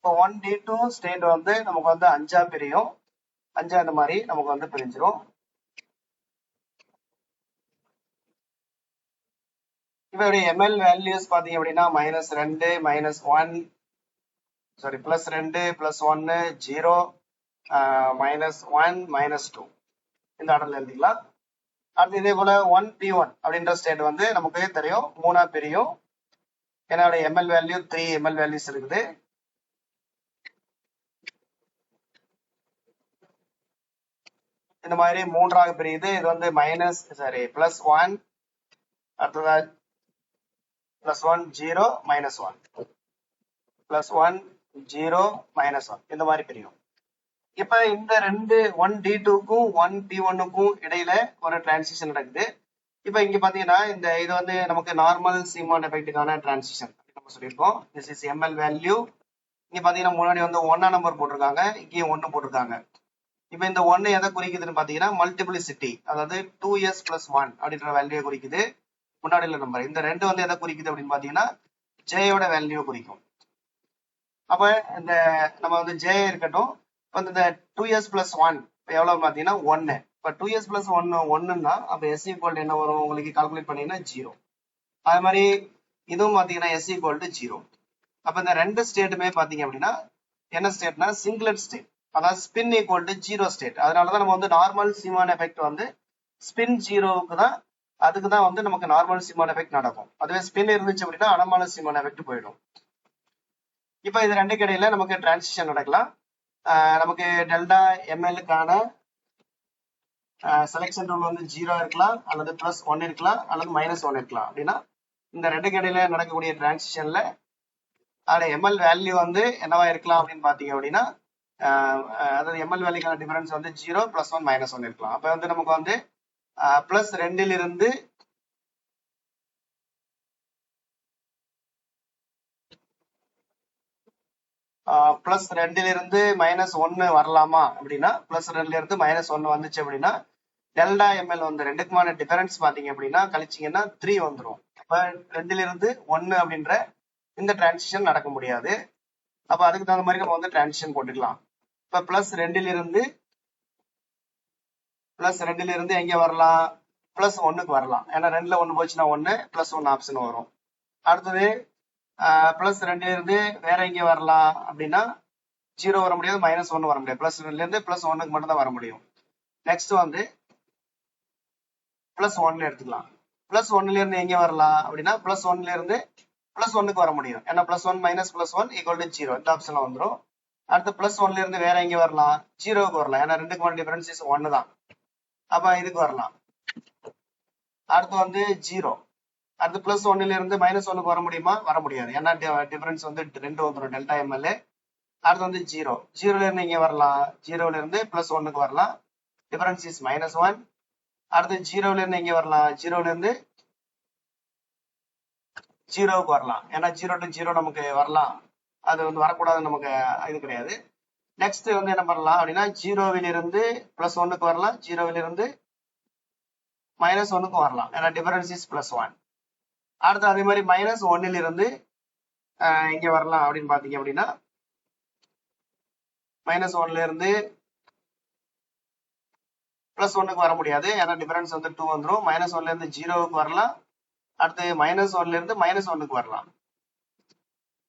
இப்போ 1D2 state வந்து நமக்கு வந்து 5ஆ பிரியும். 5 இந்த மாதிரி நமக்கு வந்து பிரிஞ்சிரும். இவருடைய எம்எல் வேல்யூஸ் பாத்தீங்க அப்படின்னா -2 -1 சாரி +2 +1 0 -1 -2 இந்த ஆர்டர்ல எழுதிக்கலாம். அடுத்து இதே போல 1P1 அப்படின்ற ஸ்டேட் வந்து நமக்கு தெரியும் 3ஆ பிரியும். என்னோட எம்எல் வேல்யூ 3 எம்எல் வேல்யூஸ் இருக்குது. இந்த மாதிரி 3ஆக பிரியுது. இது வந்து +1 அடுத்ததா +1 0 -1 +1 0 -1 இந்த மாதிரி பிரியும். இப்ப இந்த ரெண்டு 1D2க்கும் 1P1க்கும் இடையில ஒரு டிரான்சிஷன் நடக்குது. இப்ப இங்க பாத்தீங்கன்னா இந்த இது வந்து நமக்கு நார்மல் சீமான் எஃபெக்ட்டுக்கான டிரான்சிஷன் நம்ம சொல்லியிருக்கோம். This is ML value. இங்க பாத்தீங்கன்னா முன்னாடி வந்து 1ஆ நம்பர் போட்டிருக்காங்க, இங்கேயும் 1 போட்டிருக்காங்க. இப்ப இந்த 1 எதை குறிக்குதுன்னு பாத்தீங்கன்னா மல்டிபிளிசிட்டி, அதாவது 2s + 1 அப்படின்ற வேல்யூ குறிக்குது. முன்னாடி உள்ள நம்பர் இந்த 2 வந்து எதை குறிக்குது அப்படின்னு பாத்தீங்கன்னா ஜேயோட வேல்யூ குறிக்கும். அப்ப இந்த நம்ம வந்து ஜே இருக்கட்டும். இப்போ இந்த 2s + 1 இப்போ எவ்வளவு பாத்தீங்கன்னா 1. இப்போ 2s + 1 1ன்னா அப்ப s = என்ன வரும் உங்களுக்கு கால்குலேட் பண்ணீங்கன்னா 0. அது மாதிரி இதுவும் பாத்தீங்கன்னா s = 0. அப்ப இந்த ரெண்டு ஸ்டேட்டுமே பாத்தீங்க அப்படின்னா என்ன ஸ்டேட்னா சிங்குலர் ஸ்டேட், அதாவது ஸ்பின் = 0 ஸ்டேட். அதனாலதான் நம்ம வந்து நார்மல் சீமான் எஃபெக்ட் வந்து ஸ்பின் 0க்கு தான், அதுக்கு தான் வந்து நமக்கு நார்மல் சீமான் எஃபெக்ட் நடக்கும். அதுவே ஸ்பின் இருந்துச்சு அப்படின்னா அனாமலஸ் சீமான் எஃபெக்ட் போயிடும். இப்ப இது ரெண்டுக்கு இடையில நமக்கு டிரான்சிஷன் நடக்கலாம். நமக்கு டெல்டா எம்எல்லுக்கான செலெக்ஷன் ரூல் வந்து 0 இருக்கலாம், அல்லது +1 இருக்கலாம், அல்லது -1 இருக்கலாம். அப்படின்னா இந்த ரெண்டுக்கு இடையில நடக்கக்கூடிய டிரான்சிஷன்ல அதோட எம்எல் வேல்யூ வந்து என்னவா இருக்கலாம் அப்படின்னு பாத்தீங்க அப்படின்னா அதாவது எம்எல் வேல்யூக்கான டிஃபரன்ஸ் வந்து 0 +1 -1 இருக்கலாம். அப்ப வந்து நமக்கு வந்து +2 இருந்து +2 இருந்து -1 வரலாமா அப்படின்னா +2 இருந்து -1 வந்துச்சு அப்படின்னா டெல்டா எம்எல் வந்து ரெண்டுக்குமான டிஃபரன்ஸ் பாத்தீங்க அப்படின்னா கழிச்சிங்கன்னா 3 வந்துடும். அப்ப 2 இருந்து 1 அப்படின்ற இந்த டிரான்சிஷன் நடக்க முடியாது. அப்ப அதுக்கு தகுந்த மாதிரி நம்ம வந்து டிரான்சிஷன் போட்டுக்கலாம். இப்ப +2 இருந்து எங்க வரலாம் +1க்கு வரலாம். ஏன்னா 2ல 1 போச்சுன்னா 1 +1 ஆப்ஷன் வரும். அடுத்தது +2 இருந்து வேற எங்க வரலாம் அப்படின்னா 0 வர முடியாது, -1 வர முடியாது. +2 இருந்து +1க்கு மட்டும் தான் வர முடியும். நெக்ஸ்ட் வந்து +1 எடுத்துக்கலாம். +1 இருந்து எங்க வரலாம் அப்படின்னா +1 இருந்து +1க்கு வர முடியும். ஏன்னா +1 - +1 = 0 இந்த ஆப்ஷன்ல வந்துடும். அடுத்து +1 இருந்து வேற எங்க வரலாம் 0க்கு வரலாம். ஏன்னா ரெண்டுக்குமான டிஃபரன்ஸ் 1 தான். அப்ப இதுக்கு வரலாம். அடுத்து வந்து 0. அடுத்து +1 இருந்து -1க்கு வர முடியுமா? வர முடியாது. ஏன்னா டிஃபரன்ஸ் வந்து 2 வந்துடும் டெல்டா எம்எல். அடுத்து வந்து 0ல இருந்து இங்க வரலாம், 0ல இருந்து +1க்கு வரலாம், டிஃபரன்ஸ் இஸ் -1. அடுத்து 0ல இருந்து எங்க வரலாம், 0ல இருந்து 0க்கு வரலாம். ஏன்னா 0 to 0 நமக்கு வரலாம், அது வந்து வரக்கூடாது, நமக்கு இது கிடையாது. நெக்ஸ்ட் வந்து என்ன பண்ணலாம் அப்படின்னா 0வில் இருந்து +1க்கு வரலாம், 0வில் இருந்து -1க்கு வரலாம். ஏன்னா டிஃபரன்ஸ் இஸ் +1. அடுத்து அதே மாதிரி -1ல் இருந்து இங்க வரலாம் அப்படின்னு பாத்தீங்க அப்படின்னா -1ல இருந்து +1க்கு வர முடியாது. ஏன்னா டிஃபரன்ஸ் வந்து 2 வந்துடும். -1ல இருந்து 0க்கு வரலாம். அடுத்து -1ல இருந்து -1க்கு வரலாம்.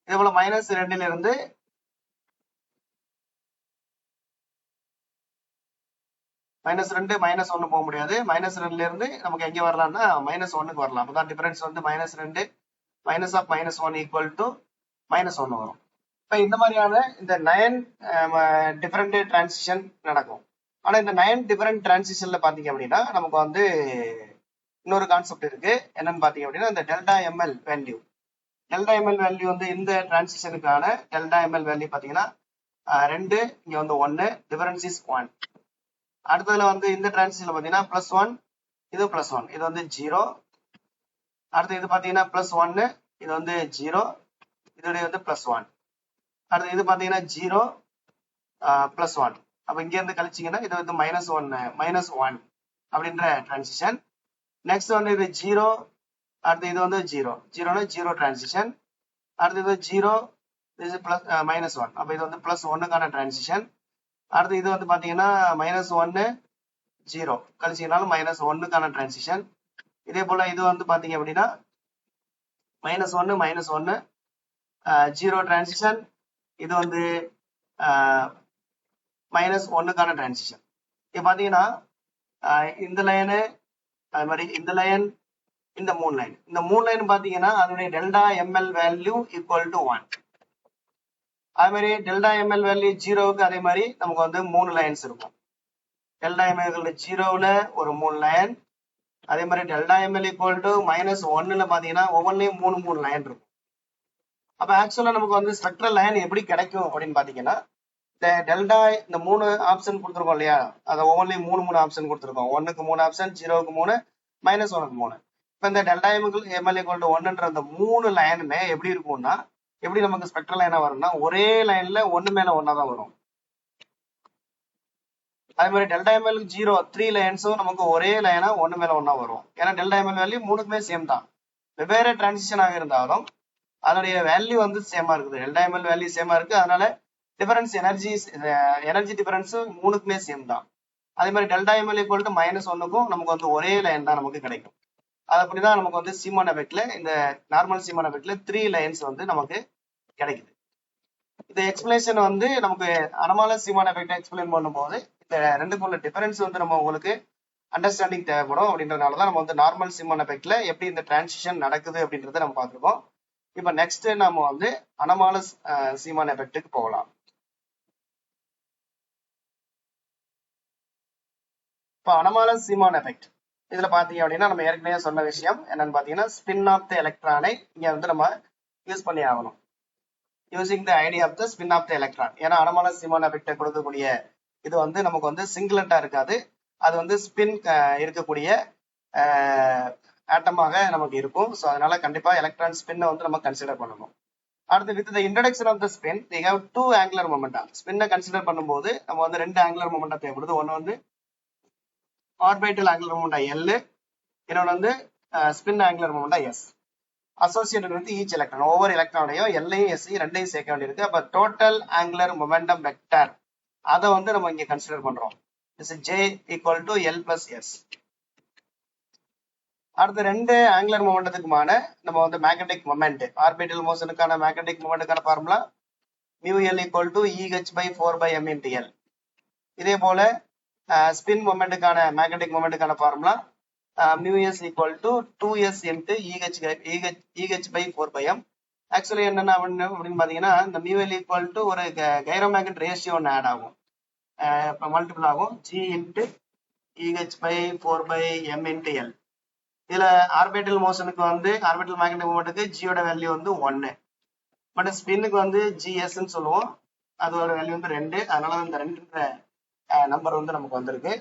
இதே போல -2ல இருந்து -2 -1 போக முடியாது. -2ல இருந்து நமக்கு எங்க வரலாம்னா -1க்கு வரலாம். அப்பதான் டிஃபரன்ஸ் வந்து -2 -1 = -1 வரும். இப்ப இந்த மாதிரியான இந்த 9 டிஃபரெண்ட் டிரான்சிஷன் நடக்கும். ஆனா இந்த 9 டிஃபரெண்ட் டிரான்சிஷன்ல பாத்தீங்க அப்படின்னா நமக்கு வந்து இன்னொரு கான்செப்ட் இருக்கு. என்னன்னு பாத்தீங்க அப்படின்னா இந்த delta ML value. Delta ML value வந்து இந்த டிரான்சிஷனுக்கான டெல்டா எம்எல் வேல்யூ பாத்தீங்கன்னா 2, இங்க வந்து 1, டிஃபரன்ஸ் இஸ் 1. அடுத்ததுல வந்து இந்த டிரான்சிஷன்ல பாத்தீங்கன்னா +1, இது +1, இது வந்து 0. அடுத்து இது பாத்தீங்கன்னா +1, இது வந்து 0, இதோட வந்து +1. அடுத்து இது பாத்தீங்கன்னா 0 +1. அப்ப இங்க இருந்து கழிச்சீங்கன்னா இது வந்து -1 அப்படின்ற டிரான்சிஷன். நெக்ஸ்ட் வந்து இது 0, அடுத்து இது வந்து 0 0னா 0 டிரான்சிஷன். அடுத்து இது 0, this is plus minus 1. அப்ப இது வந்து plus 1 கான transition. அடுத்து இது வந்து பாத்தீங்கன்னா minus 1 0 கழிச்சீங்கனாலும் minus 1 கான transition. இதே போல இது வந்து பாத்தீங்க அப்படின்னா minus 1 0 transition. இது வந்து minus 1 கான transition. இப்ப பாத்தீங்கன்னா இந்த லைன் அது மாதிரி இந்த லைன் இந்த மூணு லைன் பாத்தீங்கன்னா அதனுடைய delta ML value equal to 1. அதே மாதிரி டெல்டா எம்எல் வேல்யூ 0க்கு அதே மாதிரி நமக்கு வந்து 3 லைன்ஸ் இருக்கும். டெல்டா எம்எல் 0ல ஒரு 3 லைன், அதே மாதிரி டெல்டா எம்எல் ஈக்குவல் டு -1ல பாத்தீங்கன்னா ஒவ்வொன்றையும் 3 லைன் இருக்கும். அப்ப ஆக்சுவலா நமக்கு வந்து ஸ்ட்ரக்சரல் லைன் எப்படி கிடைக்கும் அப்படின்னு பாத்தீங்கன்னா இந்த டெல்டா இந்த 3 ஆப்ஷன் கொடுத்துருக்கோம் இல்லையா, அதை ஒவ்வொன்றையும் 3 ஆப்ஷன் கொடுத்துருக்கோம். 1க்கு 3 ஆப்ஷன், 0க்கு 3, -1க்கு 3. இப்ப இந்த டெல்டா எம்எல் ஈக்குவல் டு 1ன்ற அந்த 3 லைனுமே எப்படி இருக்கும்னா எப்படி நமக்கு ஸ்பெக்ட்ரல் லைனா வரும்னா ஒரே லைன்ல 1 மேல 1 தான் வரும். அதே மாதிரி டெல்டா எம்எல் 0 3 லைன்ஸும் நமக்கு ஒரே லைனா 1 மேல 1 வரும். ஏன்னா டெல்டா எம்எல் வேல்யூ மூணுக்குமே சேம் தான். வெவ்வேறு டிரான்சிஷன் ஆக இருந்தாலும் அதனுடைய வேல்யூ வந்து சேமா இருக்குது. டெல்டா எம்எல் வேல்யூ சேமா இருக்கு. அதனால டிஃபரன்ஸ் எனர்ஜி டிஃபரன்ஸ் மூணுக்குமே சேம் தான். அதே மாதிரி டெல்டா எம்எல் ஈக்குவல் டு -1க்கும் நமக்கு வந்து ஒரே லைன் தான் நமக்கு கிடைக்கும். அது அப்படிதான் நமக்கு வந்து சீமான் எஃபெக்ட்ல இந்த நார்மல் சீமான் எஃபெக்ட்ல 3 லைன்ஸ் வந்து நமக்கு கிடைக்குது. இந்த எக்ஸ்பிளேஷன் வந்து நமக்கு அனமாலஸ் சீமான் எஃபெக்ட் எக்ஸ்பிளைன் பண்ணும்போது இந்த ரெண்டுக்குள்ள டிஃபரன்ஸ் வந்து நம்ம உங்களுக்கு அண்டர்ஸ்டாண்டிங் தேவைப்படும். அப்படின்றதுனாலதான் நம்ம வந்து நார்மல் சீமான் எஃபெக்ட்ல எப்படி இந்த டிரான்சிஷன் நடக்குது அப்படின்றத நம்ம பார்த்துருக்கோம். இப்ப நெக்ஸ்ட் நம்ம வந்து அனமாலஸ் சீமான் எஃபெக்ட்டுக்கு போகலாம். இப்ப அனமாலஸ் சீமான் எஃபெக்ட் இதுல பாத்தீங்க அப்படின்னா நம்ம ஏற்கனவே சொன்ன விஷயம் என்னன்னு பாத்தீங்கன்னா ஸ்பின் ஆஃப் த எலக்ட்ரானை இங்க வந்து நம்ம யூஸ் பண்ணி ஆகணும். Using the idea of the spin of the electron. ஏன்னா அனமாலஸ் சீமான் எஃபெக்ட் கொடுக்கக்கூடிய இது வந்து நமக்கு வந்து சிங்குலட்டா இருக்காது. அது வந்து ஸ்பின் இருக்கக்கூடிய ஆட்டமாக நமக்கு இருக்கும். ஸோ அதனால கண்டிப்பா எலக்ட்ரான் ஸ்பின்னை வந்து நம்ம கன்சிடர் பண்ணணும். அடுத்து with the introduction of the spin we have 2 angular momenta. ஸ்பின்னை கன்சிடர் பண்ணும்போது நம்ம வந்து 2 ஆங்குலர் மொமெண்டா தேவைப்படுது. ஒன்னு வந்து ஆர்பிட்டல் ஆங்குலர் மொமெண்டா L, இன்னொன்று வந்து spin angular மொமெண்டா S. Associated with each electron. ஒவ்வொரு எலக்ட்ரானையும் எல்லையும் எஸ்ஸையும் ரெண்டையும் சேர்க்க வேண்டியிருக்கு. அப்ப டோட்டல் ஆங்குலர் மொமெண்டம் வெக்டர் அதை வந்து நம்ம இங்க கன்சிடர் பண்றோம். J equal to L plus S. அடுத்த 2 ஆங்குலர் மொமெண்டத்துக்குமான நம்ம வந்து மேக்னெட்டிக் மொமெண்ட் ஆர்பிட்டல் மோஷனுக்கான மேக்னெட்டிக் மொமெண்ட்டுக்கான formula μL equal to EH/4/m × L. இதே போல ஸ்பின் மொமெண்ட்டுக்கான மேக்னெட்டிக் மொமெண்ட்டுக்கான formula μS equal to 2S × EH/4/m. Actually என்னென்ன அப்படின்னு பாத்தீங்கன்னா இந்த μL ஈக்குவல் டு ஒரு கைரோமேக்னெட் ரேஷியோ ஒன்று ஆட் ஆகும், மல்டிபிள் ஆகும், G × EH/4/m × L. இதுல ஆர்பிட்டல் மோஷனுக்கு வந்து ஆர்பிட்டல் மேக்னெட்டிக் மொமெண்ட்டுக்கு ஜியோட வேல்யூ வந்து 1, பட் ஸ்பின்னுக்கு வந்து GSன்னு சொல்லுவோம், அதோட வேல்யூ வந்து 2. அதனால இந்த 2 நம்பர் வந்து நமக்கு வந்திருக்கு.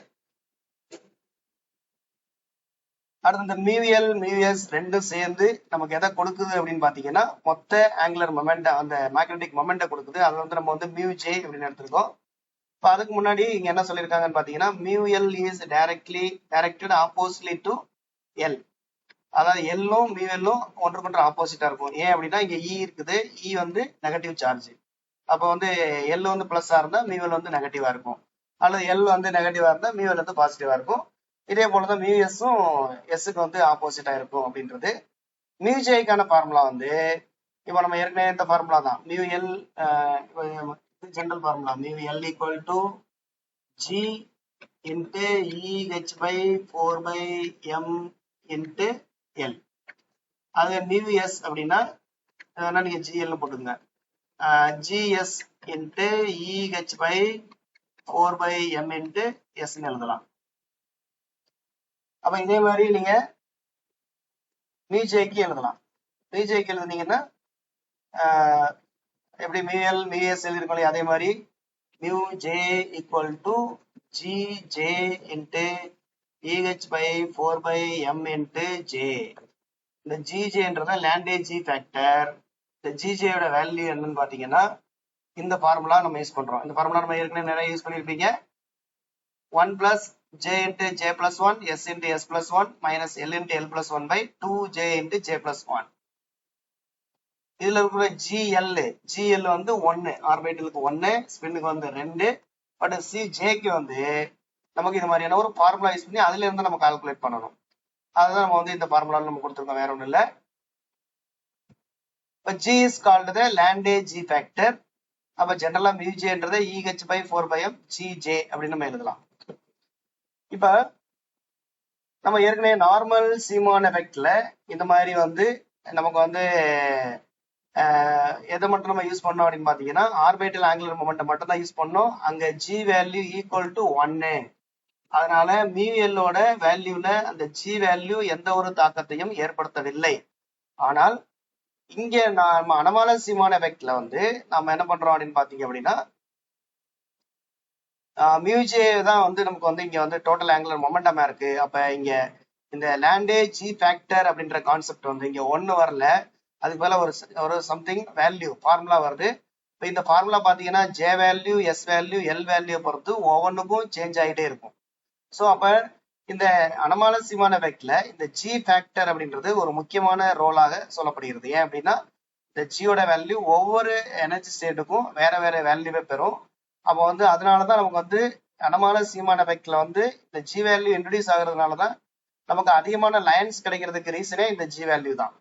அடுத்து இந்த μL μS ரெண்டும் சேர்ந்து நமக்கு எதை கொடுக்குது அப்படின்னு பாத்தீங்கன்னா மொத்த ஆங்குலர் மொமெண்ட் அந்த மேக்னெட்டிக் மொமெண்ட்டை கொடுக்குது. அதை வந்து நம்ம வந்து μJ அப்படின்னு எடுத்திருக்கோம். இப்போ அதுக்கு முன்னாடி இங்க என்ன சொல்லியிருக்காங்கன்னு பாத்தீங்கன்னா μL is directed oppositely to L. அதாவது எல்லும் μLம் ஒன்றுக்கொன்று ஆப்போசிட்டா இருக்கும். ஏன் அப்படின்னா இங்க E இருக்குது, E வந்து நெகட்டிவ் சார்ஜ். அப்போ வந்து L வந்து பிளஸ்ஸா இருந்தா μL வந்து நெகட்டிவா இருக்கும், அல்லது L வந்து நெகட்டிவா இருந்தா μL வந்து பாசிட்டிவா இருக்கும். இதே போலதான் μSம் எஸ்க்கு வந்து ஆப்போசிட்டா இருக்கும் அப்படின்றது. μJக்கான ஃபார்முலா வந்து இப்போ நம்ம ஏற்கனவே இந்த ஃபார்முலா தான். μL general formula μL equal to G × EH/4/m × L. அது μS அப்படின்னா நீங்க GL போட்டுங்க, GS × EH/4/m × S எழுதலாம். அப்ப இதே மாதிரி நீங்க μJக்கு எழுதலாம். μJக்கு எழுதுனீங்கன்னா எப்படி μL μS எழுதிருக்கோம் அதே மாதிரி μJ equal to GJ × EH/4/m × J. இந்த GJன்றத லேண்டேஜ் ஃபேக்டர். இந்த GJயோட வேல்யூ என்னன்னு பாத்தீங்கன்னா இந்த ஃபார்முலா நம்ம யூஸ் பண்றோம். இந்த ஃபார்முலா நம்ம ஏற்கனவே நிறைய யூஸ் பண்ணிருப்பீங்க. 1 + J × J + 1 S × S + 1 - L × L + 1 / 2J × J + 1. இதுல இருக்கிற ஜிஎல் வந்து 1, ஆர்பிட்டலுக்கு 1, ஸ்பின்னுக்கு வந்து 2. பட் ஜேக்கு வந்து நமக்கு இது மாதிரியான ஒரு ஃபார்முலா யூஸ் பண்ணி அதுல இருந்து நம்ம கால்குலேட் பண்ணணும். அதுதான் நம்ம வந்து இந்த ஃபார்முலால நம்ம கொடுத்துருக்கோம், வேற ஒண்ணும் இல்ல. இப்ப g is called the Lande g factor. அப்ப ஜெனரலா மியூஜேன்றதை EH/4m GJ அப்படின்னு நம்ம எழுதலாம். இப்ப நம்ம ஏற்கனவே நார்மல் சீமான் எஃபெக்ட்ல இந்த மாதிரி வந்து நமக்கு வந்து எதை மட்டும் நம்ம யூஸ் பண்ணோம் அப்படின்னு பாத்தீங்கன்னா ஆர்பிட்டல் ஆங்குலர் மொமெண்டம் மட்டும் தான் யூஸ் பண்ணோம். அங்க ஜி வேல்யூ ஈக்குவல் டு 1. அதனால மியூஎல்லோட வேல்யூல அந்த ஜி வேல்யூ எந்த ஒரு தாக்கத்தையும் ஏற்படுத்தவில்லை. ஆனால் இங்க நம்ம அனமால சீமான் எஃபெக்ட்ல வந்து நம்ம என்ன பண்றோம் அப்படின்னு பாத்தீங்க அப்படின்னா மியூஜே தான் வந்து நமக்கு வந்து இங்க வந்து டோட்டல் ஆங்குலர் மொமெண்டமா இருக்கு. அப்ப இங்க இந்த லேண்டே ஜி ஃபேக்டர் அப்படின்ற கான்செப்ட் வந்து இங்க 1 வரல, அதுக்கு மேல ஒரு சம்திங் வேல்யூ ஃபார்முலா வருது. இப்போ இந்த ஃபார்முலா பாத்தீங்கன்னா J value, S value, L value பொறுத்து ஒவ்வொன்றுக்கும் சேஞ்ச் ஆகிட்டே இருக்கும். ஸோ அப்ப இந்த அனமால சீமான் எஃபெக்ட்ல இந்த ஜி ஃபேக்டர் அப்படின்றது ஒரு முக்கியமான ரோலாக சொல்லப்படுகிறது. ஏன் அப்படின்னா இந்த ஜியோட வேல்யூ ஒவ்வொரு எனர்ஜி ஸ்டேட்டுக்கும் வேற வேற வேல்யூவே பெறும். அப்போ வந்து அதனாலதான் நமக்கு வந்து அனமால சீமான் எஃபெக்ட்ல வந்து இந்த ஜி வேல்யூ இன்ட்ரடியூஸ் ஆகுறதுனாலதான் நமக்கு அதிகமான லைன்ஸ் கிடைக்கிறதுக்கு ரீசனே இந்த ஜி வேல்யூ தான்.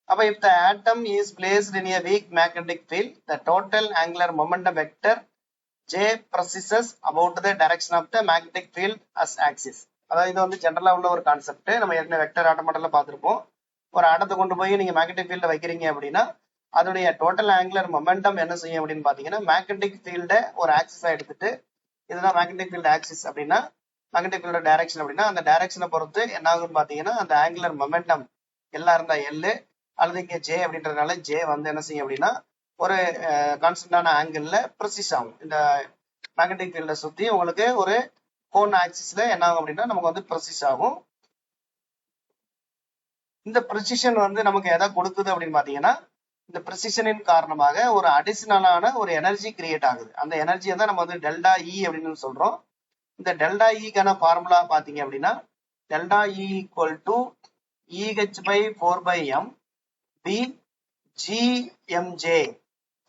அப்ப if the atom is placed in a weak magnetic field, the total angular momentum vector J precesses about the direction of the magnetic field as axis. அதாவது இது வந்து ஜெனரலா உள்ள ஒரு கான்செப்ட். நம்ம ஏற்கனவே வெக்டர் ஆட்டோமேட்டல்ல பார்த்திருப்போம். ஒரு ஆட்டத்தை கொண்டு போய் நீங்க மேக்னெட்டிக் ஃபீல்ட வைக்கிறீங்க அப்படின்னா அதோடைய டோட்டல் ஆங்குலர் மொமெண்டம் என்ன செய்யும் அப்படின்னு பாத்தீங்கன்னா மேக்னெட்டிக் ஃபீல்ட ஒரு ஆக்சிஸா எடுத்துட்டு, இதுதான் மேக்னெட்டிக் ஃபீல்ட் ஆக்சிஸ் அப்படின்னா மேக்னெட்டிக் ஃபீல்ட டைரக்ஷன் அப்படின்னா அந்த டைரக்ஷனை பொறுத்து என்ன ஆகும்னு பாத்தீங்கன்னா அந்த ஆங்குலர் மொமெண்டம் எல்லாம் இருந்தா எல் அல்லது இங்க ஜே அப்படின்றதுனால ஜே வந்து என்ன செய்யும் அப்படின்னா ஒரு கான்ஸ்டன்டான ஆங்கிள் ப்ரிசிஸ் ஆகும். இந்த மேக்னெட்டிக் ஃபீல்ட சுத்தி உங்களுக்கு ஒரு கோன் ஆக்சிஸ்ல என்ன ஆகும் அப்படின்னா நமக்கு வந்து ப்ரிசிஸ் ஆகும். இந்த ப்ரிசிஷன் வந்து நமக்கு எதை கொடுக்குது அப்படின்னு பாத்தீங்கன்னா இந்த ப்ரிசிஷனின் காரணமாக ஒரு அடிஷனலான ஒரு எனர்ஜி கிரியேட் ஆகுது. அந்த எனர்ஜியை தான் நம்ம வந்து டெல்டா இ அப்படின்னு சொல்றோம். இந்த டெல்டா இக்கான ஃபார்முலா பாத்தீங்க அப்படின்னா delta E equal to EH/4m B g m J.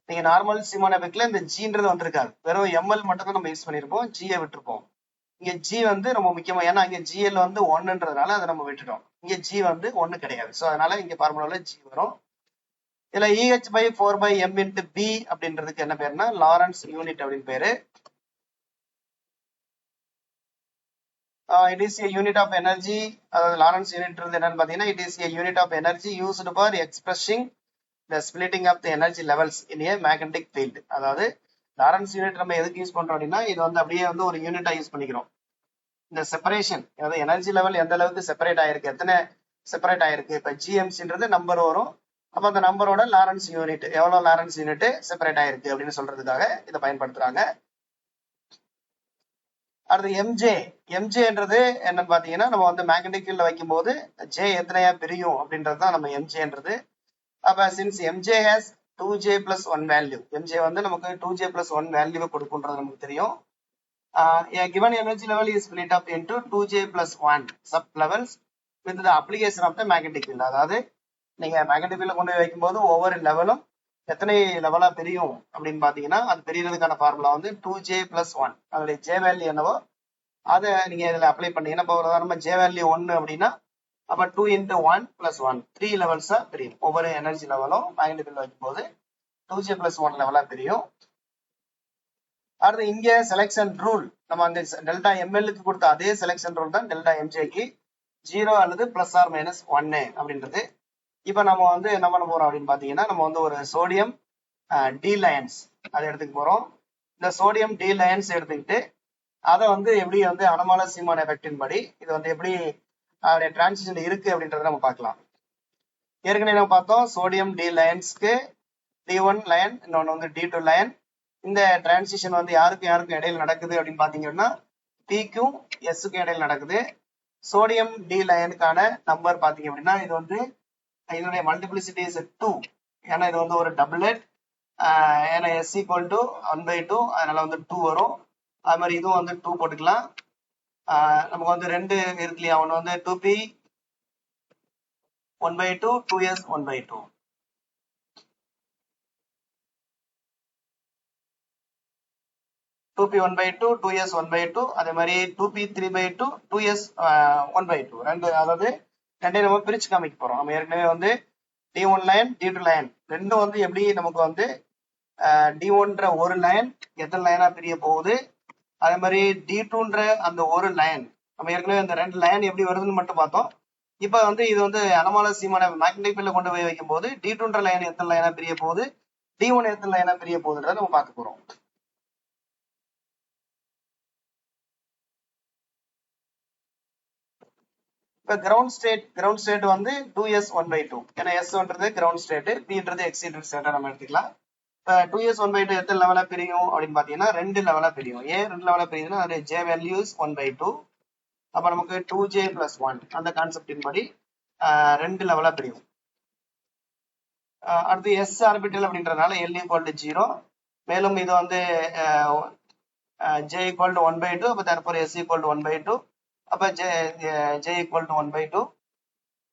நீங்க நார்மல் சீமான் எஃபெக்ட்ல இந்த ஜின்றது வந்திருக்காது, வெறும் எம்எல் மட்டும் தான் நம்ம யூஸ் பண்ணிருப்போம், ஜியை விட்டுருப்போம். இங்க ஜி வந்து ரொம்ப முக்கியமா, ஏன்னா இங்க ஜிஎல் வந்து 1ன்றதுனால அதை நம்ம விட்டுட்டோம். இங்க ஜி வந்து 1 கிடையாது. ஸோ அதனால இங்க ஃபார்முலால ஜி வரும். இதுல EH/4m இன்டு பி அப்படின்றதுக்கு என்ன பேருனா லாரன்ஸ் யூனிட் அப்படின்னு பேரு. It is a unit of energy. Lawrence unit என்னன்னு பாத்தீங்கன்னா it is a unit of energy used for expressing the splitting of the energy levels in a magnetic field. அதாவது Lawrence unit நம்ம எதுக்கு use பண்றோம் அப்படின்னா இது வந்து அப்படியே வந்து ஒரு யூனிட்டா யூஸ் பண்ணிக்கிறோம். இந்த செப்பரேஷன், அதாவது எனர்ஜி லெவல் எந்த அளவுக்கு செப்பரேட் ஆயிருக்கு, எத்தனை செப்பரேட் ஆயிருக்கு. இப்ப ஜிஎம்சின்றது நம்பர் வரும். அப்ப அந்த நம்பரோட லாரன்ஸ் யூனிட் எவ்வளவு லாரன்ஸ் யூனிட் செப்பரேட் ஆயிருக்கு அப்படின்னு சொல்றதுக்காக இதை பயன்படுத்துறாங்க. அடுத்து எம்ஜேன்றது என்னன்னு பாத்தீங்கன்னா நம்ம வந்து மேக்னெட்டிக் ஃபீல்ட்ல வைக்கும் போது ஜே எத்தனையா பிரியும் அப்படின்றது தான் நம்ம எம்ஜேன்றது. அப்ப since MJ has 2J+1 value, MJ வந்து நமக்கு 2J+1 வேல்யூவை கொடுக்குன்றது நமக்கு தெரியும். A given energy level is split up into 2J+1 sub levels with the application of the magnetic field. அதாவது நீங்க மேக்னெட்டிக் ஃபீல்ட்ல கொண்டு போய் வைக்கும் போது ஒவ்வொரு லெவலும் எத்தனை லெவலா பிரியும் அப்படின்னு பாத்தீங்கன்னா அது பிரியறதுக்கான ஃபார்முலா வந்து 2J+1. அதோடைய ஜே வேல்யூ என்னவோ அதை நீங்க இதுல அப்ளை பண்ணீங்கன்னா இப்போ நம்ம ஜே வேல்யூ 1 அப்படின்னா அப்ப 2 × 1 + 1 3 லெவல்ஸா பிரியும். ஒவ்வொரு எனர்ஜி லெவலும் மேக்னெட்டிக் ஃபீல்ட்ல வைக்கும் போது 2J+1 லெவலா பிரியும். அடுத்து இங்க செலக்ஷன் ரூல், நம்ம அந்த டெல்டா எம்எல்க்கு கொடுத்த அதே செலக்ஷன் ரூல் தான் டெல்டா எம்ஜேக்கு 0 அல்லது +or-1 அப்படின்றது. இப்ப நம்ம வந்து என்ன பண்ண போறோம் அப்படின்னு பாத்தீங்கன்னா நம்ம வந்து ஒரு சோடியம் டி லயன்ஸ் அதை எடுத்துக்க போறோம். இந்த சோடியம் டி லயன்ஸ் எடுத்துக்கிட்டு அதை வந்து எப்படி வந்து அனமால சீமான் எஃபெக்டின் படி இது வந்து எப்படி அதோடைய டிரான்சிஷன் இருக்கு அப்படின்றத நம்ம பார்க்கலாம். ஏற்கனவே நம்ம பார்த்தோம் சோடியம் டி லயன்ஸ்க்கு D1 லயன், இன்னொன்று வந்து D2 லயன். இந்த டிரான்சிஷன் வந்து யாருக்கும் இடையில நடக்குது அப்படின்னு பாத்தீங்கன்னா Pக்கும் Sக்கும் இடையில நடக்குது. சோடியம் டி லயனுக்கான நம்பர் பாத்தீங்க அப்படின்னா இது வந்து இதனுடைய மல்டிபிளிசிட்டி இஸ் 2, ஏன்னா இது வந்து ஒரு டபுளெட். ஏன்னா S = 1/2, அதனால வந்து 2 வரும். அது மாதிரி இதுவும் வந்து 2 போட்டுக்கலாம். நமக்கு வந்து 2 இருக்கு இல்லையா, ஒன்று வந்து 2P 1/2, 2s 1/2. 2p 1/2, 2s 1/2, அதே மாதிரி 2p 3/2, 2s 1/2. ரெண்டு, அதாவது ரெண்டையும் நம்ம பிரிச்சு காமிக்க போறோம். நம்ம ஏற்கனவே வந்து D1 லைன் D2 லைன் ரெண்டும் வந்து எப்படி நமக்கு வந்து D1ன்ற ஒரு லைன் எத்தனை லைனா பிரிய போகுது, அதே மாதிரி D2ன்ற அந்த ஒரு லைன் நம்ம ஏற்கனவே அந்த ரெண்டு லைன் எப்படி வருதுன்னு மட்டும் பார்த்தோம். இப்ப வந்து இது வந்து அனமாலஸ் சீமான மேக்னெட்டிக் ஃபீல்ட்ல கொண்டு போய் வைக்கும் போது D2ன்ற லைன் எத்தனை லைனா பிரிய போகுது, D1 எத்தனை லைனா பிரிய போகுதுன்றத நம்ம பார்க்க போறோம். இப்ப கிரவுண்ட் ஸ்டேட் வந்து 2s 1/2. ஏன்னா s1ன்றது கிரவுண்ட் ஸ்டேட், pன்றது எக்ஸிடென்ட் ஸ்டேட்டா நம்ம எடுத்துக்கலாம். இப்ப 2s 1/2 எத்தனை லெவலா பிரியும் அப்படின்னு பாத்தீங்கன்னா ரெண்டு லெவலா பிரியும். ஏன் ரெண்டு லெவலா பிரியுதுன்னா அது j வேல்யூஸ் 1/2. அப்ப நமக்கு 2j + 1 அந்த கான்செப்டின் படி ரெண்டு லெவலா பிரியும். அடுத்து s ஆர்பிட்டல் அப்படின்றதுனால l = 0. மேலும் இது வந்து j = 1/2. அப்ப therefore s = 1/2. அப்ப j = 1/2.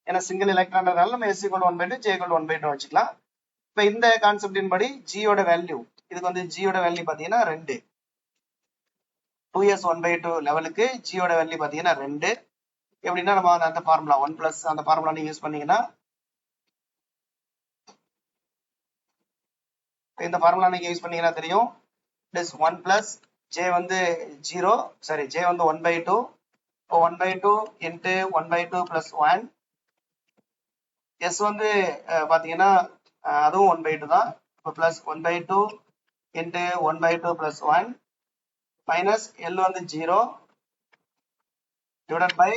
ஏன்னா சிங்கிள் எலக்ட்ரான்றதுனால நம்ம s = 1/2, j = 1/2 வச்சுக்கலாம். இப்ப இந்த கான்செப்டின் படி g யோட வேல்யூ, இதுக்கு வந்து g யோட வேல்யூ பாத்தீங்கன்னா 2. 2s 1/2 லெவலுக்கு g யோட வேல்யூ பாத்தீங்கன்னா 2. எப்படின்னா நம்ம அந்த ஃபார்முலா 1+ அந்த ஃபார்முலா நீங்க யூஸ் பண்ணீங்கன்னா, இந்த ஃபார்முலா நீங்க யூஸ் பண்ணீங்கன்னா தெரியும். இஸ் 1+ j வந்து 0, சாரி j வந்து 1/2. 1/2 into 1/2 + 1. s வந்து பாத்தீங்கன்னா அதுவும் 1/2 தான். இப்போ பிளஸ் 1/2 into 1/2 + 1 மைனஸ் l வந்து 0 டிவைடட் பை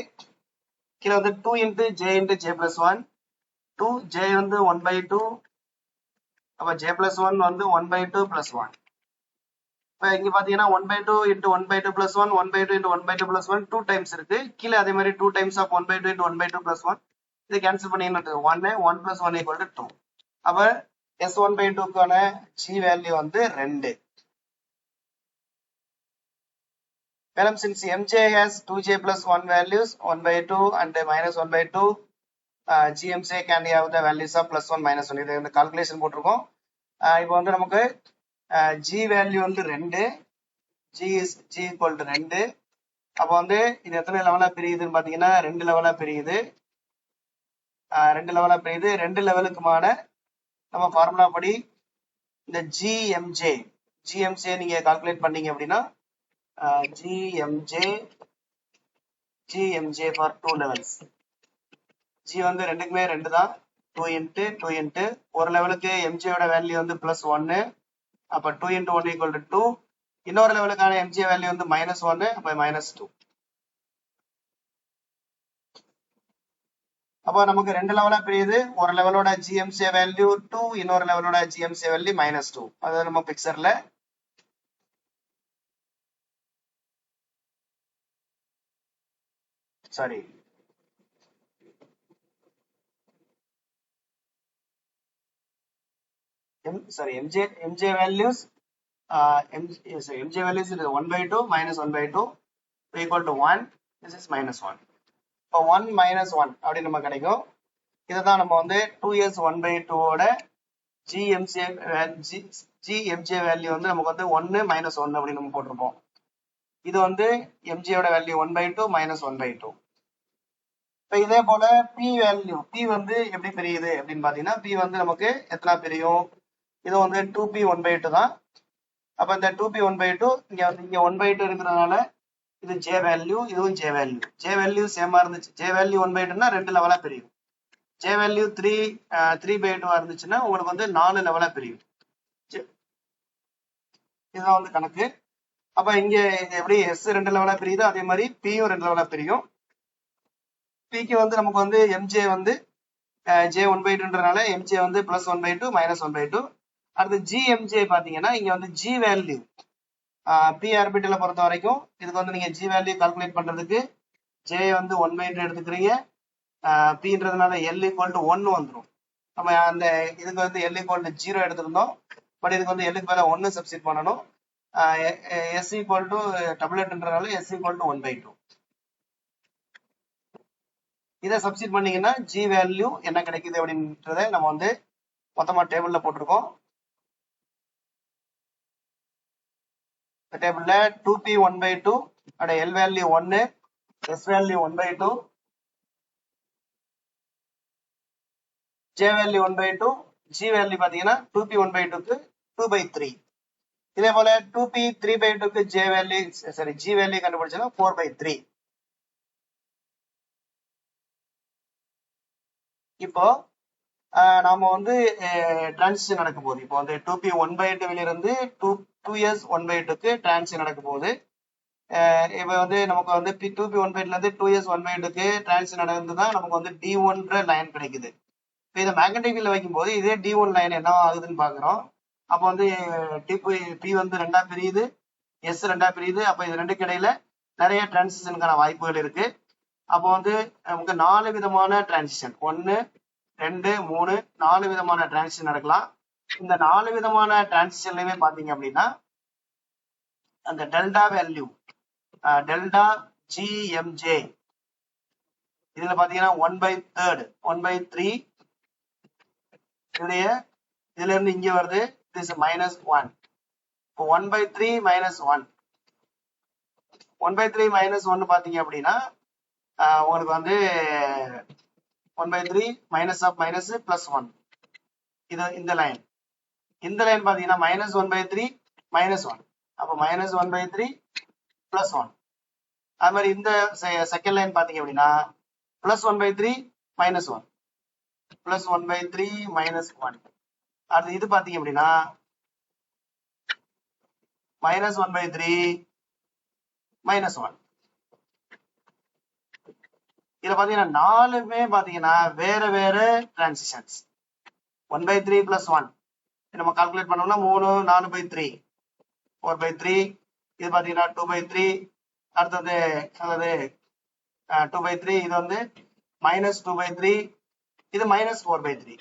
கீழே வந்து 2 into j + 1. 2 j வந்து 1/2. அப்ப j + 1 வந்து 1/2 + 1. இப்ப இங்க பாத்தீங்கன்னா 1/2 into 1/2 + 1, 1/2 into 1/2 + 1 2 டைம்ஸ் இருக்கு. கீழே அதே மாதிரி 2 டைம்ஸ் ஆஃப் 1/2 into 1/2 + 1. இது கேன்சல் பண்ணீங்கன்னா 1 + 1 = 2. அப்ப s 1/2க்கான g வேல்யூ வந்து 2. மேலும் since mj has 2j + 1 values 1/2 and -1/2, gmj can have the values of +1 -1. இது இந்த கால்குலேஷன் போட்டிருக்கோம். இப்போ வந்து நமக்கு g வேல்யூ வந்து 2, g = 2. அப்போ வந்து இது எத்தனை லெவலா பிரியுதுன்னு பாத்தீங்கன்னா ரெண்டு லெவலா பிரியுது. ரெண்டு லெவலுக்குமான நம்ம ஃபார்முலா படி இந்த gmj நீங்க கால்குலேட் பண்ணீங்க அப்படின்னா gmj for 2 levels. g வந்து ரெண்டுக்குமே 2 தான். 2 into 2 into ஒரு லெவலுக்கு mj யோட வேல்யூ வந்து +1. அப்ப 2 into 1 = 2. இன்னொரு லெவலுக்கான mj வேல்யூ வந்து -1. அப்ப -2. அப்ப நமக்கு ரெண்டு லெவலா பிரியுது. ஒரு லெவலோட gmj வேல்யூ 2, இன்னொரு லெவலோட gmj வேல்யூ -2. அதாவது நம்ம பிக்சர்ல sorry mj values mj values is 1/2 -1/2 equal to 1. This is -1. இப்போ 1 - 1 அப்படி நம்ம கிடைக்கும். இதுதான் நம்ம வந்து 2s 1/2 ஓட gmj வேல்யூ வந்து நமக்கு வந்து 1 - 1 அப்படின்னு நம்ம போட்டிருப்போம். இது வந்து mj யோட வேல்யூ 1/2 -1/2. இப்போ இதே போல p வேல்யூ, p வந்து எப்படி பிரியுது அப்படின்னு பாத்தீங்கன்னா p வந்து நமக்கு எத்தனை பிரியும், இது வந்து 2p 1/2 தான். அப்ப இந்த 2p 1/2 இங்க வந்து இங்க 1/2 இருக்கிறதுனால இது j வேல்யூ, இதுவும் j வேல்யூ. j வேல்யூ சேமா இருந்துச்சு, j வேல்யூ 1/2னா ரெண்டு லெவலா பிரியும். j வேல்யூ 3/2 இருந்துச்சுன்னா உங்களுக்கு வந்து 4 லெவலா பிரியும். இதுதான் வந்து கணக்கு. அப்ப இங்க எப்படி s ரெண்டு லெவலா பிரியுதோ அதே மாதிரி p யும் ரெண்டு லெவலா பிரியும். p க்கு வந்து நமக்கு வந்து mj வந்து j 1/2ன்றனால mj வந்து +1/2 -1/2. அடுத்து gmj பாத்தீங்கன்னா இங்க வந்து g வேல்யூ p ஆர்பிட்டலை பொறுத்த வரைக்கும் இதுக்கு வந்து நீங்க g வேல்யூ கால்குலேட் பண்றதுக்கு j வந்து 1/2 எடுத்துக்கிறீங்க. pன்றதுனால l = 1 வந்துடும். நம்ம அந்த இதுக்கு வந்து l = 0 எடுத்திருந்தோம். பட் இதுக்கு வந்து l க்கு பதிலா 1 சப்ஸ்டிட் பண்ணணும். s = டபுளட்ன்றதுனால s = 1/2. இதை சப்ஸ்டிட் பண்ணீங்கன்னா ஜி வேல்யூ என்ன கிடைக்குது அப்படின்றத நம்ம வந்து மொத்தமா டேபிள்ல போட்டிருக்கோம். டேபிள்ல 2p 1/2 அட L value 1, S value 1/2, J value 1/2, g value பாத்தீங்கன்னா 2p 1/2க்கு 2/3. இதே போல 2p 3/2க்கு ஜே வேல்யூ ஜி வேல்யூ கண்டுபிடிச்சோம்னா 4/3. இப்போ நாம வந்து டிரான்சிஷன் நடக்கும் போது இப்போ வந்து 2p 1/2 இருந்து 2s 1/2க்கு டிரான்சிஷன் நடக்கும் போது இப்ப வந்து நமக்கு வந்து 2p 1/2 இருந்து 2s 1/2க்கு டிரான்சிஷன் நடந்துதான் நமக்கு வந்து D1 லைன் கிடைக்குது. இப்போ இதை மேக்னெட்டிக் ஃபீல்ட்ல வைக்கும்போது இதே D1 லைன் என்ன ஆகுதுன்னு பாக்குறோம். அப்போ வந்து பி வந்து ரெண்டா பிரியுது, எஸ் ரெண்டா பிரியுது. அப்போ இது ரெண்டுக்கு இடையில நிறைய டிரான்சிஷனுக்கான வாய்ப்புகள் இருக்கு. அப்போ வந்து நமக்கு 4 விதமான டிரான்சிஷன் 1, 2, 3 4 விதமான டிரான்சிஷன் நடக்கலாம். இந்த 4 விதமான டிரான்சிஷன்லயுமே பாத்தீங்க அப்படின்னா அந்த டெல்டா வேல்யூ டெல்டா ஜிஎம்ஜே இதுல பாத்தீங்கன்னா 1/3 1/3 இதுல இருந்து இங்க வருது. this -1. இப்போ 1/3 -1 1/3 -1 பாத்தீங்க அப்படின்னா உங்களுக்கு வந்து 1/3 -1 இது இந்த லைன் பாத்தீங்கன்னா -1/3 -1 அப்போ -1/3 +1. அது மாதிரி இந்த செகண்ட் லைன் பாத்தீங்க அப்படின்னா +1/3 -1 +1/3 -1. அடுத்து இது பாத்தீங்க அப்படின்னா -1/3 -1. இதுல பாத்தீங்கன்னா 4மே பாத்தீங்கன்னா வேற வேற டிரான்சிஷன்ஸ். 1/3 +1 நம்ம கால்குலேட் பண்ணோம்னா 3 4/3 4/3. இது பாத்தீங்கன்னா 2/3. அடுத்தது 2/3. இது வந்து -2/3. இது -4/3.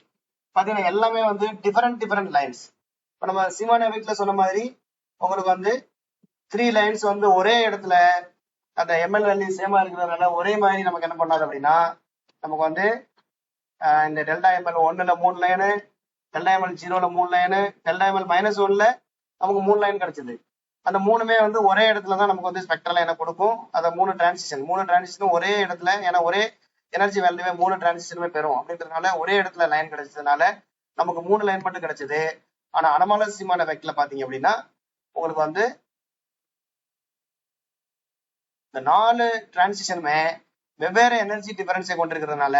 பாத்தீங்கன்னா எல்லாமே வந்து டிஃபரெண்ட் லைன்ஸ். இப்போ நம்ம சீமானோவிக்ல சொன்ன மாதிரி உங்களுக்கு வந்து 3 லைன்ஸ் வந்து ஒரே இடத்துல அந்த எம்எல் வேல்யூ சேமா இருக்கிறதுனால ஒரே மாதிரி நமக்கு என்ன பண்ணாது அப்படின்னா நமக்கு வந்து இந்த டெல்டா எம்எல் 1ல 3 லைனு, டெல்டா எம்எல் 0ல 3 லைனு, டெல்டா எம்எல் -1ல நமக்கு 3 லைன் கிடைச்சது. அந்த மூணுமே வந்து ஒரே இடத்துல தான் நமக்கு வந்து ஸ்பெக்ட்ரல் லைனை கொடுக்கும். அதை 3 டிரான்சிஷனும் ஒரே இடத்துல, ஏன்னா ஒரே எனர்ஜி வேல்யூவே 3 டிரான்சிஷனுமே பெறும் அப்படின்றதுனால ஒரே இடத்துல லைன் கிடைச்சதுனால நமக்கு 3 லைன் மட்டும் கிடைச்சது. ஆனா அனமாலஸ் சீமான் எஃபெக்ட்ல பாத்தீங்க அப்படின்னா உங்களுக்கு வந்து இந்த 4 டிரான்சிஷனுமே வெவ்வேறு எனர்ஜி டிஃபரன்ஸை கொண்டிருக்கிறதுனால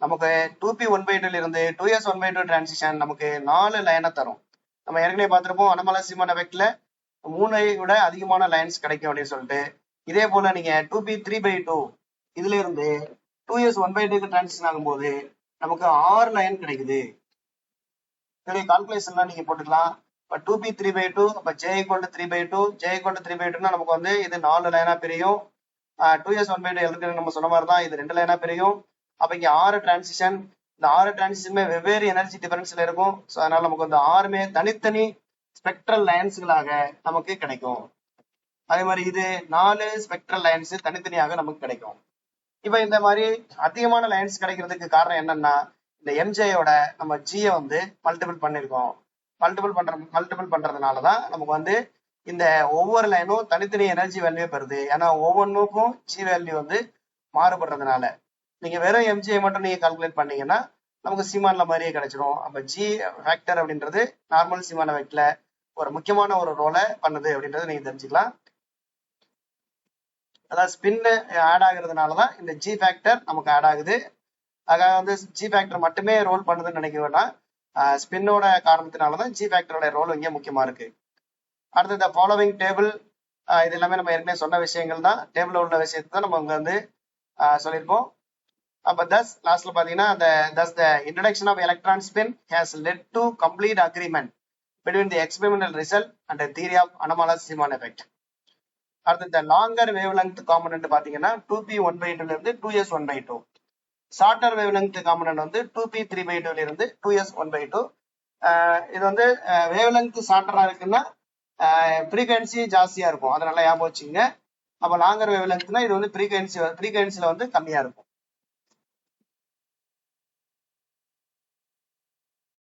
நமக்கு 2p 1/2 இருந்து 2s 1/2 டிரான்சிஷன் நமக்கு 4 லைனை தரும். நம்ம ஏற்கனவே பார்த்திருப்போம் அனமாலஸ் சீமான் எஃபெக்ட்ல 3ஐ விட அதிகமான லைன்ஸ் கிடைக்கும் அப்படின்னு சொல்லிட்டு. இதே போல நீங்க 2p 3/2 இதுல இருந்து 2s 1/2க்கு டிரான்சிஷன் ஆகும்போது நமக்கு 6 லைன் கிடைக்குது. இதோடைய கால்குலேஷன்லாம் நீங்க போட்டுக்கலாம். இப்போ 2p 3/2 அப்ப j = 3/2 j = 3/2னா நமக்கு வந்து இது 4 லைனா பிரியும். 2s 1/2 எழுதுறது நம்ம சொன்ன மாதிரி தான் இது 2 லைனா பிரியும். அப்ப இங்க 6 டிரான்சிஷன், இந்த 6 டிரான்சிஷனுமே வெவ்வேறு எனர்ஜி டிஃபரன்ஸ்ல இருக்கும். ஸோ அதனால நமக்கு வந்து 6மே தனித்தனி ஸ்பெக்ட்ரல் லைன்ஸ்களாக நமக்கு கிடைக்கும். அதே மாதிரி இது 4 ஸ்பெக்ட்ரல் லைன்ஸ் தனித்தனியாக நமக்கு கிடைக்கும். இப்ப இந்த மாதிரி அதிகமான லைன்ஸ் கிடைக்கிறதுக்கு காரணம் என்னன்னா இந்த எம்ஜேயோட நம்ம ஜியை வந்து மல்டிபிள் பண்ணிருக்கோம். மல்டிபிள் பண்றதுனாலதான் நமக்கு வந்து இந்த ஒவ்வொரு லைனும் தனித்தனி எனர்ஜி வேல்யூ பெறுது. ஏன்னா ஒவ்வொன்றுக்கும் ஜி வேல்யூ வந்து மாறுபடுறதுனால நீங்க வெறும் எம்ஜிஐ மட்டும் நீங்க கால்குலேட் பண்ணீங்கன்னா நமக்கு சீமான்ல மாதிரியே கிடைச்சிடும். அப்ப ஜி ஃபேக்டர் அப்படின்றது நார்மல் சீமான எஃபெக்ட்ல ஒரு முக்கியமான ஒரு ரோலை பண்ணுது அப்படின்றத நீங்க தெரிஞ்சுக்கலாம். அதாவது ஸ்பின் ஆட் ஆகுறதுனாலதான் இந்த ஜி ஃபேக்டர் நமக்கு ஆட் ஆகுது. அதாவது வந்து ஜி ஃபேக்டர் மட்டுமே ரோல் பண்ணுதுன்னு நினைக்க வேண்டாம். ஸ்பின்னோட காரணத்தினாலதான் ஜி ஃபேக்டரோட ரோல் இங்கே முக்கியமா இருக்கு. அடுத்து இந்த ஃபாலோவிங் டேபிள், இது எல்லாமே நம்ம ஏற்கனவே சொன்ன விஷயங்கள் தான். டேபிள்ல உள்ள விஷயத்தை தான் நம்ம இங்க வந்து சொல்லியிருப்போம். அப்ப தஸ் லாஸ்ட்ல பாத்தீங்கன்னா the introduction of electron spin has led to complete agreement between the experimental result and the theory of anomalous Zeeman effect. அடுத்து இந்த லாங்கர் வேவ் லெங்த் காம்பனன்ட் பாத்தீங்கன்னா 2p 1/2 இருந்து 2s 1/2. Shorter wave length component வந்து 2p 3/2 இருந்து 2s 1/2. இது வந்து wave length ஷார்ட்டரா இருக்குன்னா frequency ஜாஸ்தியா இருக்கும், அதனால ஞாபகம் வச்சுங்க. அப்ப லாங்கர் வேவ் லெங்த்னா இது வந்து ஃப்ரீக்வன்சில வந்து கம்மியா இருக்கும்.